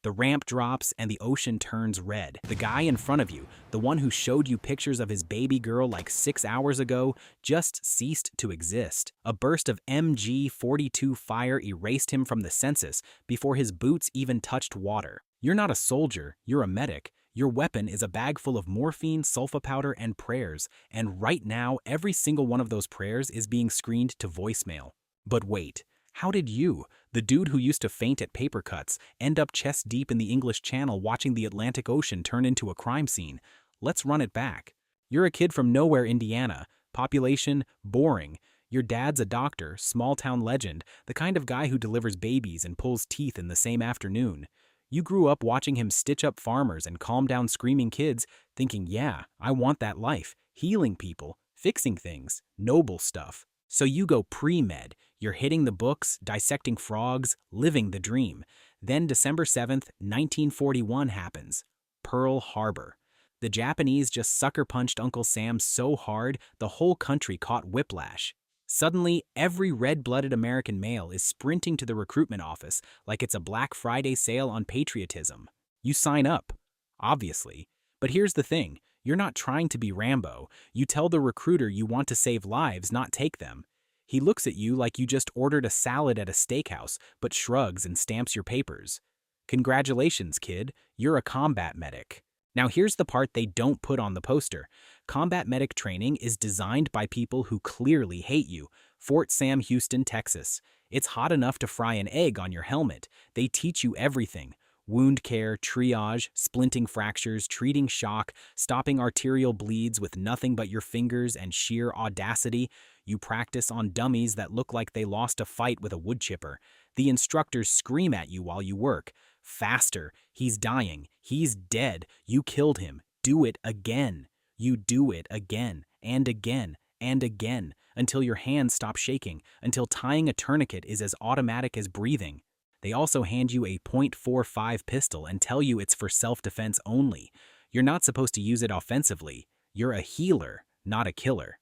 The ramp drops and the ocean turns red. The guy in front of you, the one who showed you pictures of his baby girl like 6 hours ago, just ceased to exist. A burst of MG-42 fire erased him from the census before his boots even touched water. You're not a soldier, you're a medic. Your weapon is a bag full of morphine, sulfa powder, and prayers, and right now, every single one of those prayers is being screened to voicemail. But wait, how did you, the dude who used to faint at paper cuts, end up chest deep in the English Channel watching the Atlantic Ocean turn into a crime scene? Let's run it back. You're a kid from nowhere, Indiana. Population, boring. Your dad's a doctor, small-town legend, the kind of guy who delivers babies and pulls teeth in the same afternoon. You grew up watching him stitch up farmers and calm down screaming kids, thinking, yeah, I want that life, healing people, fixing things, noble stuff. So you go pre-med, you're hitting the books, dissecting frogs, living the dream. Then December 7th, 1941 happens. Pearl Harbor. The Japanese just sucker-punched Uncle Sam so hard, the whole country caught whiplash. Suddenly, every red-blooded American male is sprinting to the recruitment office like it's a Black Friday sale on patriotism. You sign up, obviously. But here's the thing, you're not trying to be Rambo. You tell the recruiter you want to save lives, not take them. He looks at you like you just ordered a salad at a steakhouse, but shrugs and stamps your papers. Congratulations, kid, you're a combat medic. Now here's the part they don't put on the poster. Combat medic training is designed by people who clearly hate you. Fort Sam Houston, Texas. It's hot enough to fry an egg on your helmet. They teach you everything. Wound care, triage, splinting fractures, treating shock, stopping arterial bleeds with nothing but your fingers and sheer audacity. You practice on dummies that look like they lost a fight with a wood chipper. The instructors scream at you while you work. Faster. He's dying. He's dead. You killed him. Do it again. You do it again and again and again until your hands stop shaking, until tying a tourniquet is as automatic as breathing. They also hand you a .45 pistol and tell you it's for self-defense only. You're not supposed to use it offensively. You're a healer, not a killer.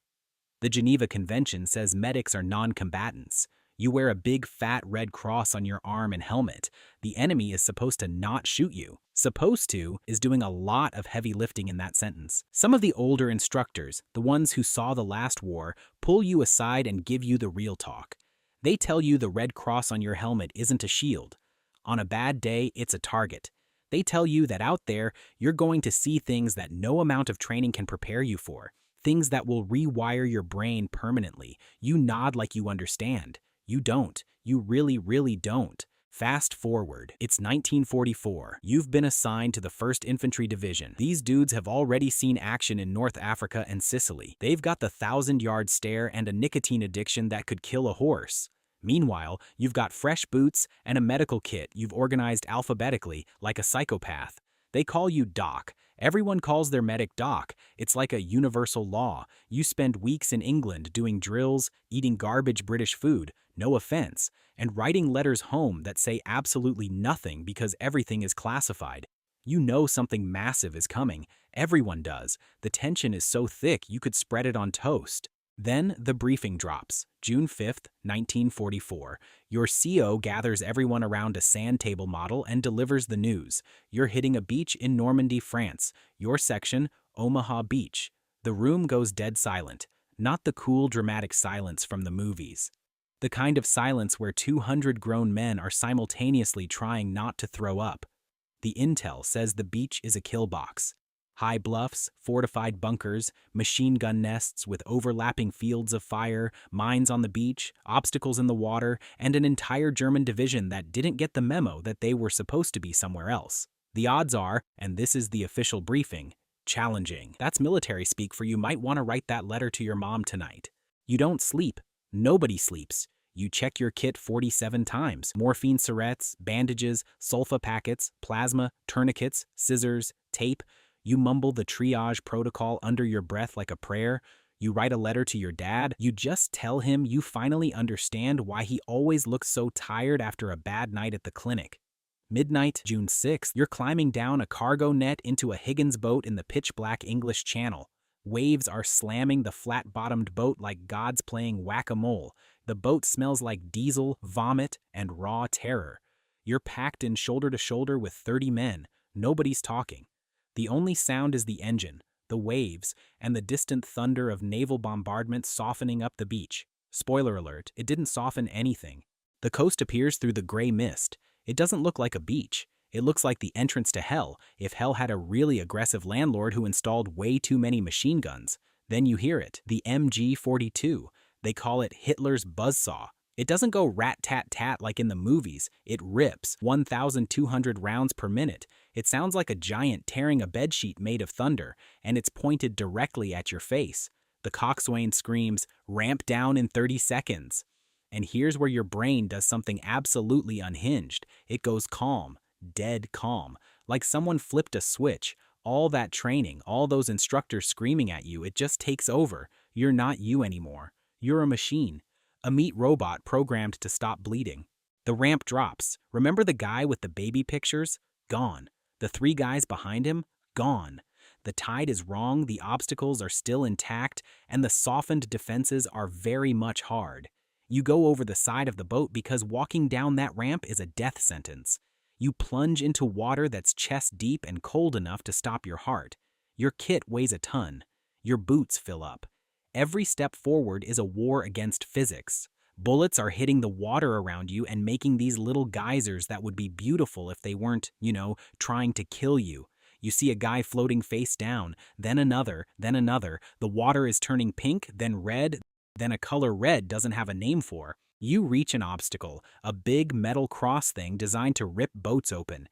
The Geneva Convention says medics are non-combatants. You wear a big fat red cross on your arm and helmet. The enemy is supposed to not shoot you. Supposed to is doing a lot of heavy lifting in that sentence. Some of the older instructors, the ones who saw the last war, pull you aside and give you the real talk. They tell you the red cross on your helmet isn't a shield. On a bad day, it's a target. They tell you that out there, you're going to see things that no amount of training can prepare you for. Things that will rewire your brain permanently. You nod like you understand. You don't. You really, really don't. Fast forward. It's 1944. You've been assigned to the 1st Infantry Division. These dudes have already seen action in North Africa and Sicily. They've got the 1,000-yard stare and a nicotine addiction that could kill a horse. Meanwhile, you've got fresh boots and a medical kit you've organized alphabetically like a psychopath. They call you Doc. Everyone calls their medic Doc. It's like a universal law. You spend weeks in England doing drills, eating garbage British food, no offense, and writing letters home that say absolutely nothing because everything is classified. You know something massive is coming. Everyone does. The tension is so thick you could spread it on toast. Then the briefing drops. June 5th, 1944. Your CO gathers everyone around a sand table model and delivers the news. You're hitting a beach in Normandy, France. Your section, Omaha Beach. The room goes dead silent. Not the cool, dramatic silence from the movies. The kind of silence where 200 grown men are simultaneously trying not to throw up. The intel says the beach is a kill box. High bluffs, fortified bunkers, machine gun nests with overlapping fields of fire, mines on the beach, obstacles in the water, and an entire German division that didn't get the memo that they were supposed to be somewhere else. The odds are, and this is the official briefing, challenging. That's military speak for you might want to write that letter to your mom tonight. You don't sleep. Nobody sleeps. You check your kit 47 times. Morphine syrettes, bandages, sulfa packets, plasma, tourniquets, scissors, tape. You mumble the triage protocol under your breath like a prayer. You write a letter to your dad. You just tell him you finally understand why he always looks so tired after a bad night at the clinic. Midnight, June 6th, you're climbing down a cargo net into a Higgins boat in the pitch-black English Channel. Waves are slamming the flat-bottomed boat like gods playing whack-a-mole. The boat smells like diesel, vomit, and raw terror. You're packed in shoulder to shoulder with 30 men. Nobody's talking. The only sound is the engine, the waves, and the distant thunder of naval bombardment softening up the beach. Spoiler alert, it didn't soften anything. The coast appears through the gray mist. It doesn't look like a beach. It looks like the entrance to hell, if hell had a really aggressive landlord who installed way too many machine guns. Then you hear it, the MG-42. They call it Hitler's buzzsaw. It doesn't go rat-tat-tat like in the movies. It rips 1,200 rounds per minute. It sounds like a giant tearing a bedsheet made of thunder, and it's pointed directly at your face. The coxswain screams, "Ramp down in 30 seconds." And here's where your brain does something absolutely unhinged. It goes calm, dead calm, like someone flipped a switch. All that training, all those instructors screaming at you, it just takes over. You're not you anymore. You're a machine. A meat robot programmed to stop bleeding. The ramp drops. Remember the guy with the baby pictures? Gone. The 3 guys behind him? Gone. The tide is wrong, the obstacles are still intact, and the softened defenses are very much hard. You go over the side of the boat because walking down that ramp is a death sentence. You plunge into water that's chest deep and cold enough to stop your heart. Your kit weighs a ton. Your boots fill up. Every step forward is a war against physics. Bullets are hitting the water around you and making these little geysers that would be beautiful if they weren't, trying to kill you. You see a guy floating face down, then another, then another. The water is turning pink, then red, then a color red doesn't have a name for. You reach an obstacle, a big metal cross thing designed to rip boats open.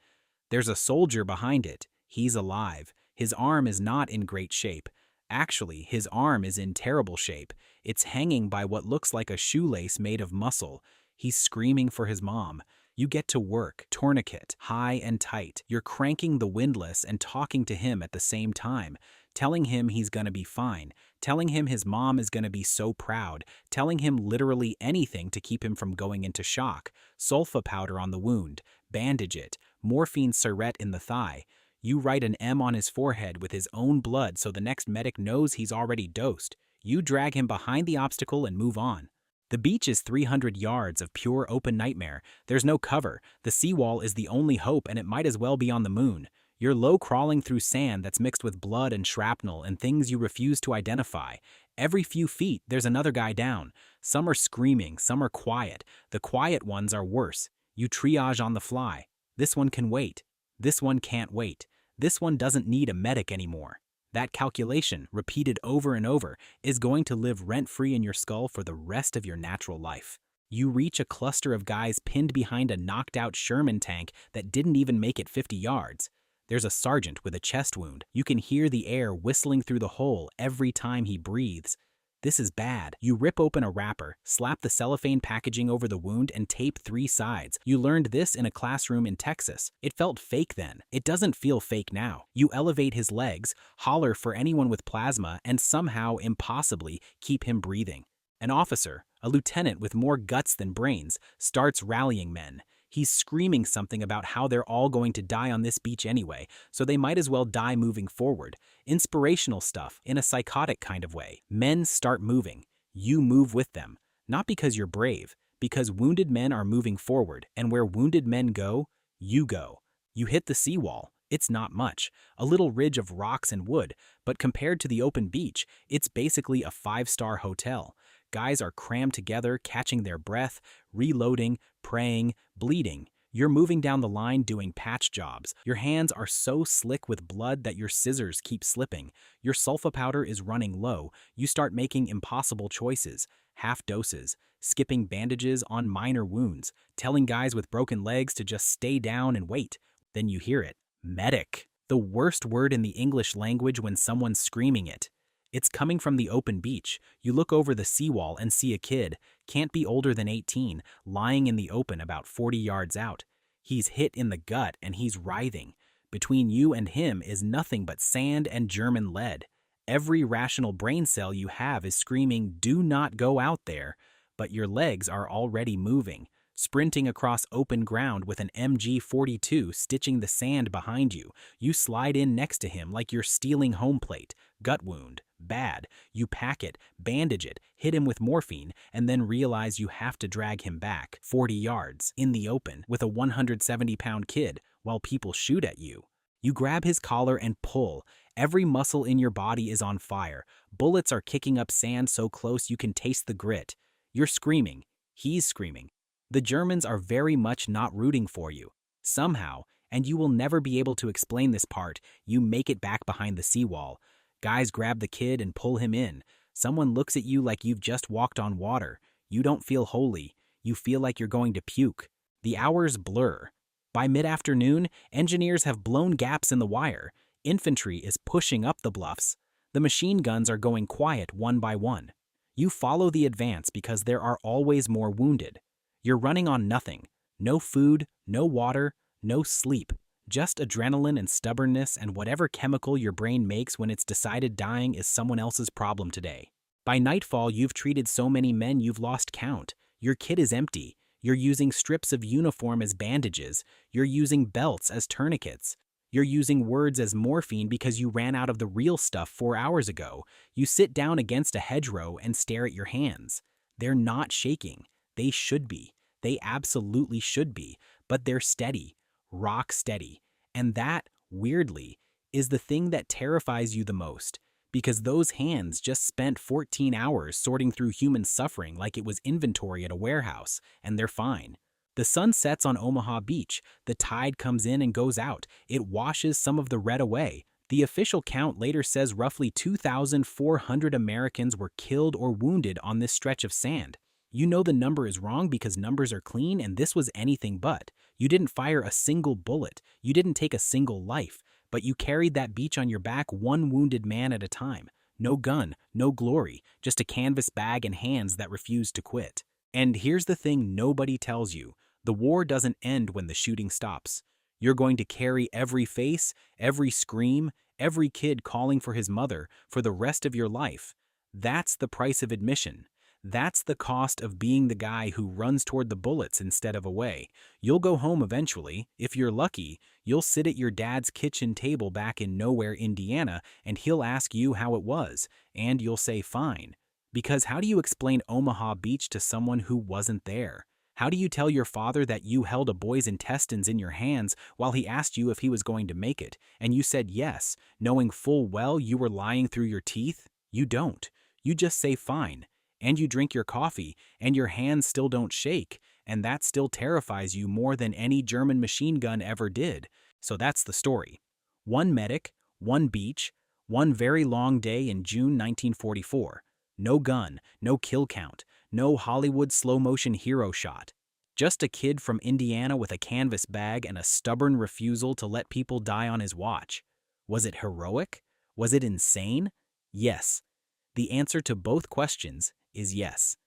There's a soldier behind it. He's alive. His arm is not in great shape. Actually, his arm is in terrible shape. It's hanging by what looks like a shoelace made of muscle. He's screaming for his mom. You get to work, tourniquet, high and tight. You're cranking the windlass and talking to him at the same time, telling him he's gonna be fine, telling him his mom is gonna be so proud, telling him literally anything to keep him from going into shock. Sulfa powder on the wound, bandage it, morphine syringe in the thigh. You write an M on his forehead with his own blood so the next medic knows he's already dosed. You drag him behind the obstacle and move on. The beach is 300 yards of pure open nightmare. There's no cover. The seawall is the only hope, and it might as well be on the moon. You're low crawling through sand that's mixed with blood and shrapnel and things you refuse to identify. Every few feet, there's another guy down. Some are screaming, some are quiet. The quiet ones are worse. You triage on the fly. This one can wait. This one can't wait. This one doesn't need a medic anymore. That calculation, repeated over and over, is going to live rent-free in your skull for the rest of your natural life. You reach a cluster of guys pinned behind a knocked-out Sherman tank that didn't even make it 50 yards. There's a sergeant with a chest wound. You can hear the air whistling through the hole every time he breathes. This is bad. You rip open a wrapper, slap the cellophane packaging over the wound, and tape 3 sides. You learned this in a classroom in Texas. It felt fake then. It doesn't feel fake now. You elevate his legs, holler for anyone with plasma, and somehow, impossibly, keep him breathing. An officer, a lieutenant with more guts than brains, starts rallying men. He's screaming something about how they're all going to die on this beach anyway, so they might as well die moving forward. Inspirational stuff, in a psychotic kind of way. Men start moving. You move with them. Not because you're brave, because wounded men are moving forward, and where wounded men go, you go. You hit the seawall. It's not much, a little ridge of rocks and wood, but compared to the open beach, it's basically a 5-star hotel. Guys are crammed together, catching their breath, reloading, praying, bleeding. You're moving down the line doing patch jobs. Your hands are so slick with blood that your scissors keep slipping. Your sulfa powder is running low. You start making impossible choices. Half doses, skipping bandages on minor wounds, telling guys with broken legs to just stay down and wait. Then you hear it. Medic. The worst word in the English language when someone's screaming it. It's coming from the open beach. You look over the seawall and see a kid, can't be older than 18, lying in the open about 40 yards out. He's hit in the gut and he's writhing. Between you and him is nothing but sand and German lead. Every rational brain cell you have is screaming, "Do not go out there," but your legs are already moving. sprinting across open ground with an MG42 stitching the sand behind you. You slide in next to him like you're stealing home plate. Gut wound. Bad. You pack it, bandage it, hit him with morphine, and then realize you have to drag him back 40 yards in the open with a 170-pound kid while people shoot at you. You grab his collar and pull. Every muscle in your body is on fire. Bullets are kicking up sand so close you can taste the grit. You're screaming. He's screaming. The Germans are very much not rooting for you. Somehow, and you will never be able to explain this part, you make it back behind the seawall. Guys grab the kid and pull him in. Someone looks at you like you've just walked on water. You don't feel holy. You feel like you're going to puke. The hours blur. By mid-afternoon, engineers have blown gaps in the wire. Infantry is pushing up the bluffs. The machine guns are going quiet one by one. You follow the advance because there are always more wounded. You're running on nothing. No food, no water, no sleep. Just adrenaline and stubbornness and whatever chemical your brain makes when it's decided dying is someone else's problem today. By nightfall, you've treated so many men you've lost count. Your kit is empty. You're using strips of uniform as bandages. You're using belts as tourniquets. You're using words as morphine because you ran out of the real stuff 4 hours ago. You sit down against a hedgerow and stare at your hands. They're not shaking. They should be. They absolutely should be. But they're steady. Rock steady. And that, weirdly, is the thing that terrifies you the most, because those hands just spent 14 hours sorting through human suffering like it was inventory at a warehouse, and they're fine. The sun sets on Omaha Beach. The tide comes in and goes out. It washes some of the red away. The official count later says roughly 2,400 Americans were killed or wounded on this stretch of sand. You know the number is wrong because numbers are clean, and this was anything but. You didn't fire a single bullet. You didn't take a single life. But you carried that beach on your back one wounded man at a time. No gun, no glory, just a canvas bag and hands that refused to quit. And here's the thing nobody tells you. The war doesn't end when the shooting stops. You're going to carry every face, every scream, every kid calling for his mother for the rest of your life. That's the price of admission. That's the cost of being the guy who runs toward the bullets instead of away. You'll go home eventually. If you're lucky, you'll sit at your dad's kitchen table back in nowhere, Indiana, and he'll ask you how it was, and you'll say fine. Because how do you explain Omaha Beach to someone who wasn't there? How do you tell your father that you held a boy's intestines in your hands while he asked you if he was going to make it, and you said yes, knowing full well you were lying through your teeth? You don't. You just say fine. And you drink your coffee, and your hands still don't shake, and that still terrifies you more than any German machine gun ever did. So that's the story. One medic, one beach, one very long day in June 1944. No gun, no kill count, no Hollywood slow-motion hero shot. Just a kid from Indiana with a canvas bag and a stubborn refusal to let people die on his watch. Was it heroic? Was it insane? Yes. The answer to both questions is yes.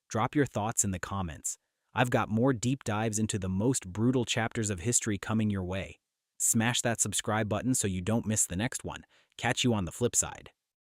Drop your thoughts in the comments. I've got more deep dives into the most brutal chapters of history coming your way. Smash that subscribe button so you don't miss the next one. Catch you on the flip side.